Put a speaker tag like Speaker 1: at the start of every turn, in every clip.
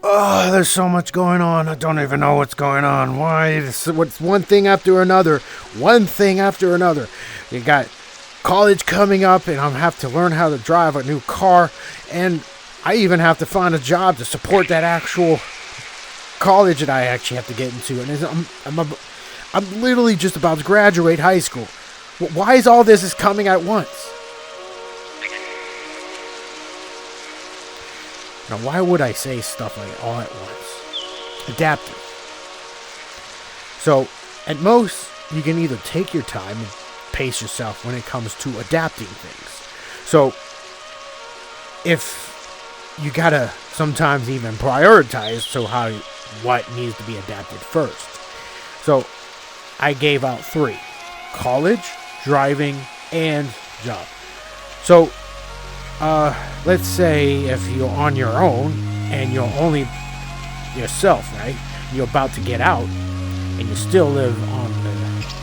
Speaker 1: Oh, there's so much going on. I don't even know what's going on. Why? What's one thing after another? One thing after another. You got college coming up, and I'm have to learn how to drive a new car, and I even have to find a job to support that actual college that I actually have to get into. And I'm literally just about to graduate high school. Why is all this coming at once? Now, why would I say stuff like all at once? Adaptive. So, at most, you can either take your time and pace yourself when it comes to adapting things. So, if you gotta sometimes even prioritize what needs to be adapted first. So, I gave out 3: college, driving, and job. So, let's say if you're on your own and you're only yourself, right? You're about to get out and you still live on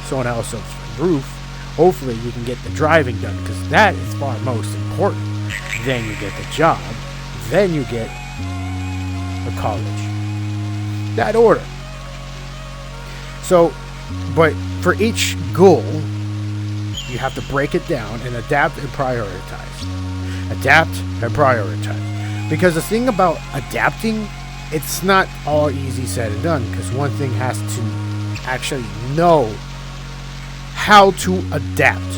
Speaker 1: someone else's roof. Hopefully you can get the driving done, because that is far most important. Then you get the job. Then you get the college. That order. So, but for each goal, you have to break it down and adapt and prioritize. Adapt and prioritize. Because the thing about adapting, it's not all easy said and done, because one thing has to actually know how to adapt.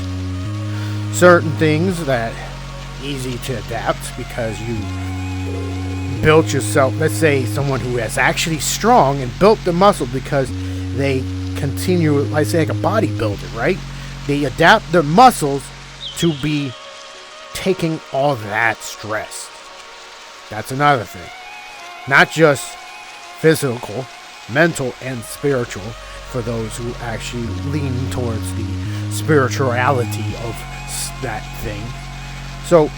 Speaker 1: Certain things that easy to adapt because you built yourself. Let's say someone who is actually strong and built the muscle because they continue, let's say like a bodybuilder, right? They adapt their muscles to be taking all that stress. That's another thing. Not just physical, mental, and spiritual, for those who actually lean towards the spirituality of that thing. So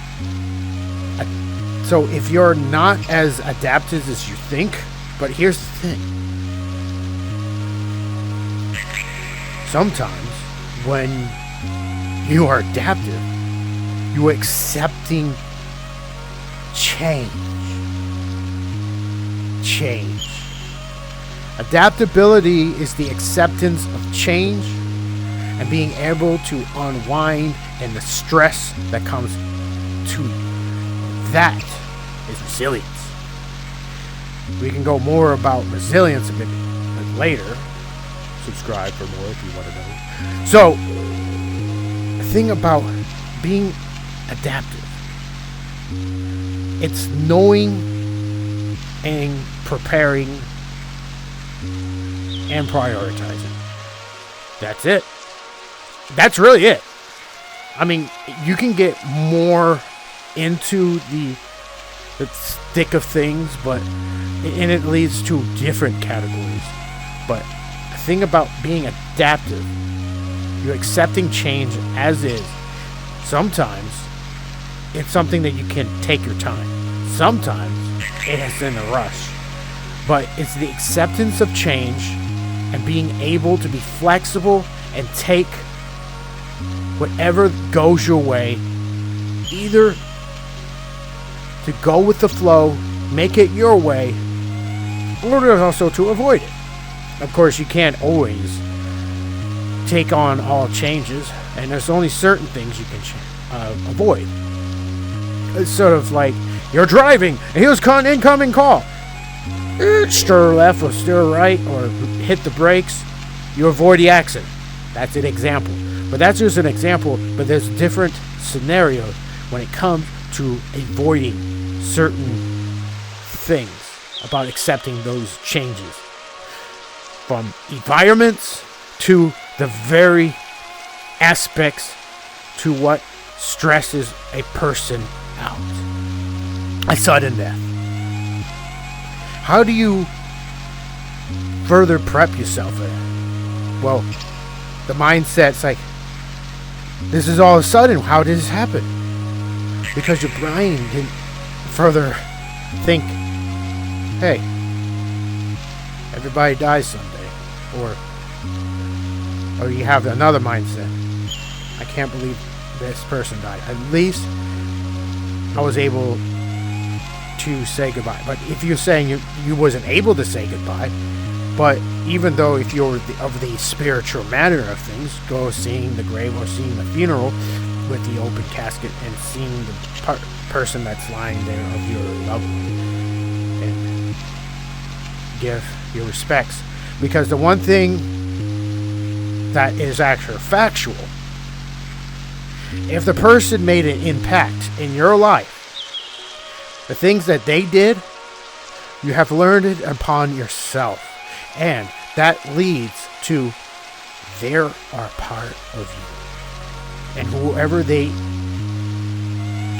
Speaker 1: if you're not as adaptive as you think, but here's the thing. Sometimes when you are adaptive, you are accepting change. Adaptability is the acceptance of change and being able to unwind and the stress that comes to you. That is resilience. We can go more about resilience a bit later. Subscribe for more if you want to know. So, the thing about being adaptive, it's knowing and preparing and prioritizing. That's it. That's really it. I mean, you can get more into the thick of things, and it leads to different categories. But the thing about being adaptive, you're accepting change as is. Sometimes it's something that you can take your time. Sometimes it's in a rush. But it's the acceptance of change and being able to be flexible and take whatever goes your way, either to go with the flow, make it your way, or also to avoid it. Of course, you can't always take on all changes, and there's only certain things you can avoid. It's sort of like you're driving, and here's an incoming call. Steer left or steer right, or hit the brakes. You avoid the accident. That's an example. But that's just an example, but there's different scenarios when it comes to avoiding certain things about accepting those changes. From environments to the very aspects to what stresses a person out. A sudden death. How do you further prep yourself for that? Well, the mindset's like, this is all of a sudden. How did this happen? Because your brain didn't further think, hey, everybody dies someday. Or you have another mindset. I can't believe this person died. At least I was able to say goodbye. But if you're saying you wasn't able to say goodbye, but even though if you're of the spiritual manner of things, go seeing the grave or seeing the funeral with the open casket and seeing the person that's lying there of your loved one, and give your respects. Because the one thing that is actually factual, if the person made an impact in your life, the things that they did, you have learned it upon yourself. And that leads to they are part of you. And whoever they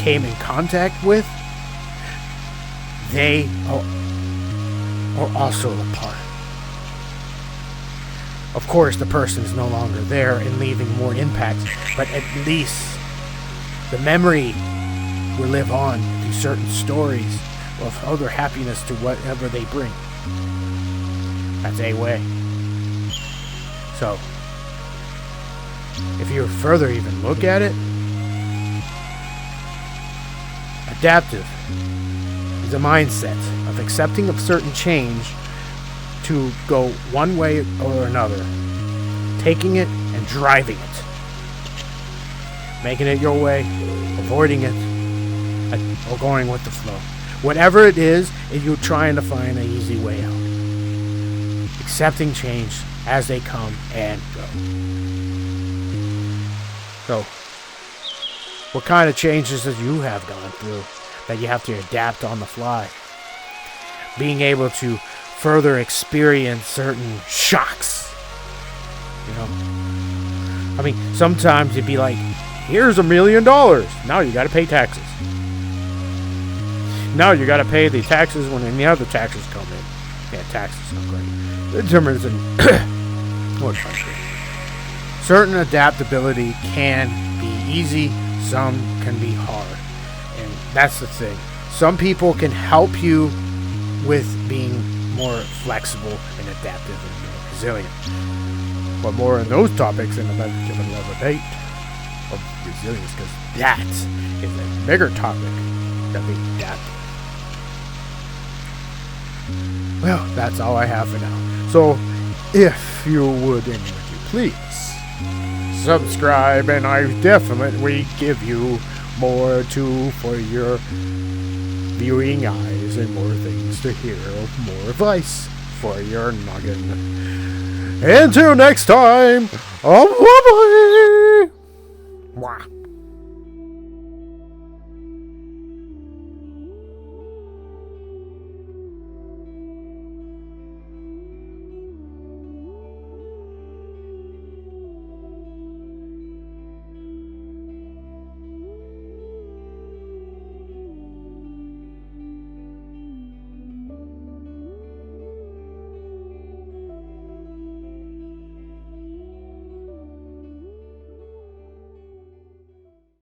Speaker 1: came in contact with, they are also a part. Of course, the person is no longer there and leaving more impact, but at least the memory will live on through certain stories of other happiness to whatever they bring. That's a way. So, if you further even look at it, adaptive is a mindset of accepting a certain change to go one way or another, taking it and driving it, making it your way, avoiding it, or going with the flow. Whatever it is, if you're trying to find an easy way out. Accepting change as they come and go. So, what kind of changes that you have gone through that you have to adapt on the fly? Being able to further experience certain shocks. You know? I mean, sometimes it'd be like, here's $1 million. Now you gotta pay taxes. Now you gotta pay the taxes when any other taxes come in. Yeah, taxes not great. The difference in one country. Certain adaptability can be easy, some can be hard. And that's the thing. Some people can help you with being more flexible and adaptive and more resilient. But more on those topics in another debate of resilience, because that is a bigger topic than being adaptive. Well, that's all I have for now. So, if you would, and would you please subscribe, and I definitely give you more for your viewing eyes and more things to hear, more advice for your noggin. Until next time, bye-bye!